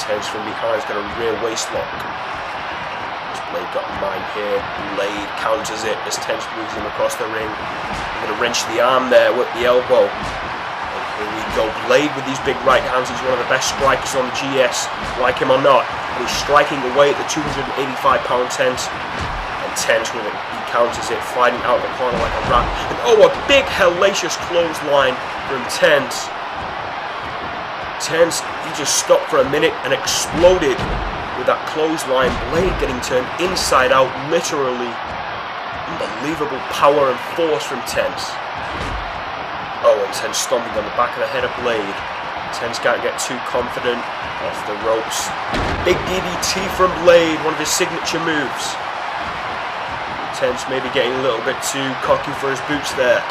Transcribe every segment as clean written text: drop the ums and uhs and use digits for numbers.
Tense from behind's got a rear waist lock. Blade got mine here. Blade counters it as Tense moves him across the ring. I'm going to wrench the arm there with the elbow. And here we go. Blade with these big right hands. He's one of the best strikers on the GS, like him or not. And he's striking away at the 285-pound Tense. And Tense with it, he counters it, fighting out the corner like a rat. And oh, a big hellacious clothesline from Tense. Tense, he just stopped for a minute and exploded with that clothesline. Blade getting turned inside out, literally. Unbelievable power and force from Tense. Oh, and Tense stomping on the back of the head of Blade. Tense can't get too confident. Off the ropes. Big DDT from Blade, one of his signature moves. Tense maybe getting a little bit too cocky for his boots there.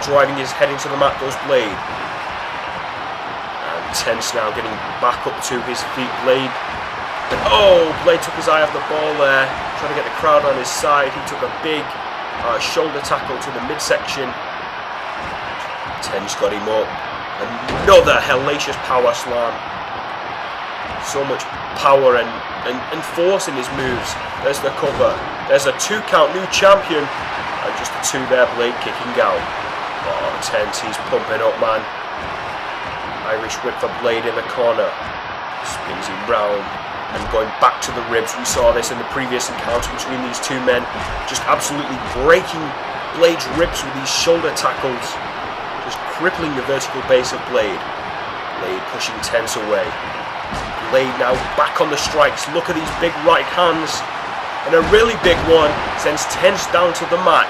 Driving his head into the mat goes Blade. And Tense now getting back up to his feet. Blade. Oh, Blade took his eye off the ball there, trying to get the crowd on his side. He took a big shoulder tackle to the midsection. Tense got him up. Another hellacious power slam. So much power and force in his moves. There's the cover. There's a 2 count, new champion. And just a 2 there, Blade kicking out. Oh, Tense, he's pumping up, man. Irish whip for Blade in the corner. Spins him round. And going back to the ribs. We saw this in the previous encounter between these two men. Just absolutely breaking Blade's ribs with these shoulder tackles. Just crippling the vertical base of Blade. Blade pushing Tense away. Blade now back on the strikes. Look at these big right hands. And a really big one sends Tense down to the mat.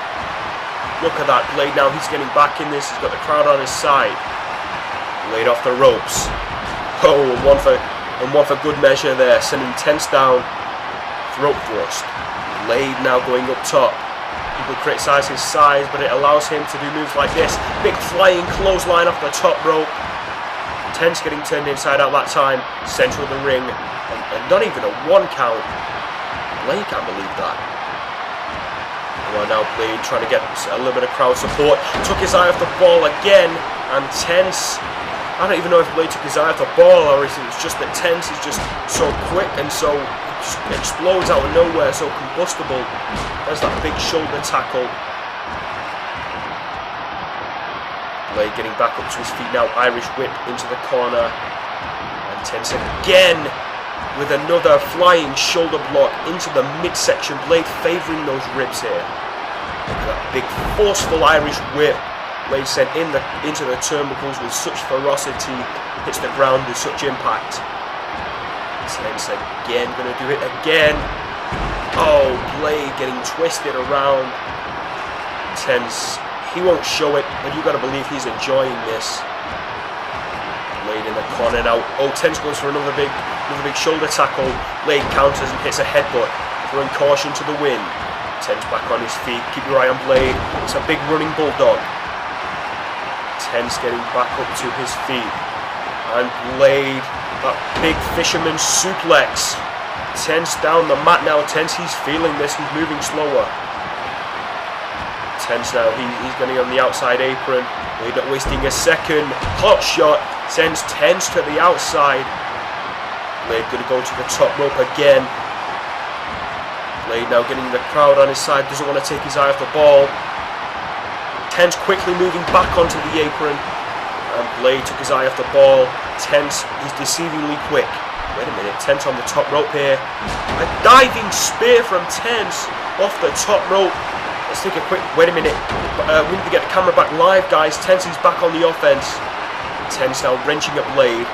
Look at that. Blade now, he's getting back in this. He's got the crowd on his side. Blade off the ropes. Oh, and one for good measure there, sending Tense down. Throat thrust. Blade now going up top. People criticise his size, but it allows him to do moves like this. Big flying clothesline off the top rope. Tense getting turned inside out that time. Centre of the ring. And not even a 1 count. Blade can't believe that. Well, now Blade trying to get a little bit of crowd support. Took his eye off the ball again. And Tense, I don't even know if Blade took his eye off the ball or if it's just that Tense is just so quick and so explodes out of nowhere, so combustible. There's that big shoulder tackle. Blade getting back up to his feet now. Irish whip into the corner. And Tense again with another flying shoulder block into the midsection. Blade favouring those ribs here. Look at that big forceful Irish whip. Blade sent into the turnbuckles with such ferocity, hits the ground with such impact. Tense again, going to do it again. Oh, Blade getting twisted around. Tense, he won't show it, but you got to believe he's enjoying this. Blade in the corner now. Oh, Tense goes for another big shoulder tackle. Blade counters and hits a headbutt, throwing caution to the wind. Tense back on his feet. Keep your eye on Blade. It's a big running bulldog. Tense getting back up to his feet. And Blade, that big fisherman suplex. Tense down the mat now. Tense, he's feeling this. He's moving slower. Tense now, he's going on the outside apron. Blade not wasting a second. Hot shot sends Tense to the outside. Blade going to go to the top rope again. Blade now getting the crowd on his side. Doesn't want to take his eye off the ball. Tense quickly moving back onto the apron. And Blade took his eye off the ball. Tense, he's deceivingly quick. Wait a minute, Tense on the top rope here. A diving spear from Tense off the top rope. Let's take a quick, wait a minute. We need to get the camera back live, guys. Tense is back on the offense. Tense now wrenching at Blade.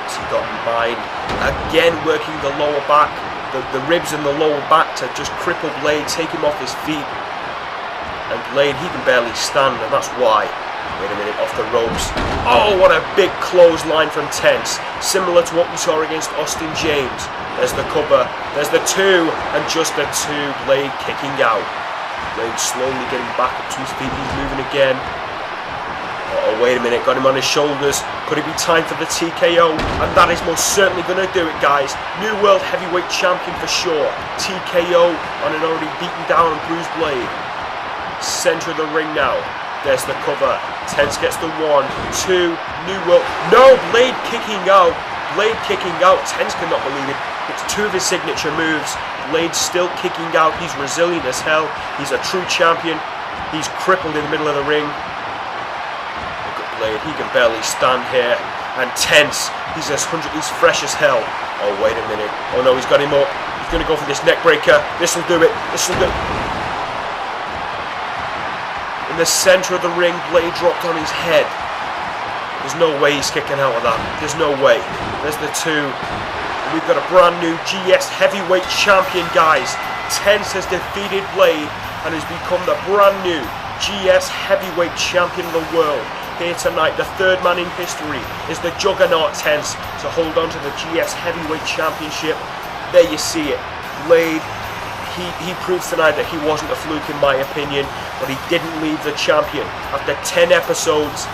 He got mine. Again working the lower back. The ribs and the lower back to just cripple Blade, take him off his feet. And Blade, he can barely stand, and that's why. Wait a minute, off the ropes. Oh, what a big clothesline from Tense. Similar to what we saw against Austin James. There's the cover, there's the 2, and just the 2. Blade kicking out. Blade slowly getting back up to his feet. He's moving again. Oh, wait a minute, got him on his shoulders. Could it be time for the TKO? And that is most certainly going to do it, guys. New World Heavyweight Champion for sure. TKO on an already beaten down and bruised Blade. Centre of the ring now. There's the cover. Tense gets the 1, 2, New World. No, Blade kicking out. Blade kicking out. Tense cannot believe it. It's 2 of his signature moves. Blade still kicking out. He's resilient as hell. He's a true champion. He's crippled in the middle of the ring. Look at Blade. He can barely stand here. And Tense, he's fresh as hell. Oh, wait a minute. Oh no, he's got him up. He's going to go for this neck breaker. This will do it. This will do it. In the center of the ring, Blade dropped on his head. There's no way he's kicking out of that. There's no way. There's the 2. And we've got a brand new GS Heavyweight Champion, guys. Tense has defeated Blade and has become the brand new GS Heavyweight Champion of the world. Here tonight, the 3rd man in history is the Juggernaut Tense to hold on to the GS Heavyweight Championship. There you see it. Blade, he proves tonight that he wasn't a fluke in my opinion, but he didn't leave the champion. After 10 episodes,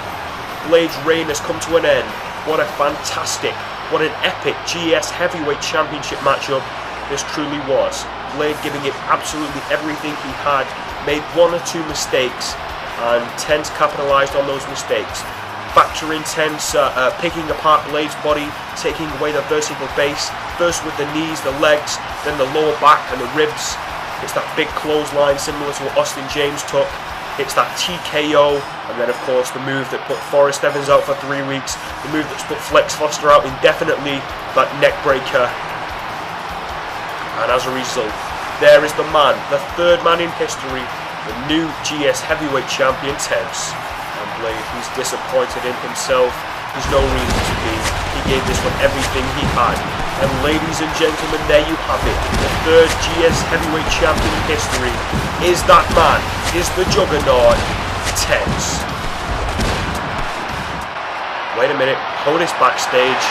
Blade's reign has come to an end. What a fantastic, what an epic GS Heavyweight Championship matchup this truly was. Blade giving it absolutely everything he had, made 1 or 2 mistakes, and Tense capitalized on those mistakes. Factor in Tense picking apart Blade's body, taking away the vertical base, first with the knees, the legs, then the lower back and the ribs. It's that big clothesline similar to what Austin James took. It's that TKO, and then of course the move that put Forrest Evans out for 3 weeks, the move that's put Flex Foster out indefinitely, that neck breaker. And as a result, there is the man, the 3rd man in history, the new GS Heavyweight Champion Tense. And Blade, he's disappointed in himself. There's no reason to be. He gave this one everything he had. And ladies and gentlemen, there you have it. The 3rd GS Heavyweight Champion in history is that man, is the Juggernaut, Tense. Wait a minute, hold this backstage.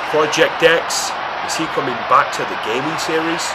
Project X, is he coming back to the gaming series?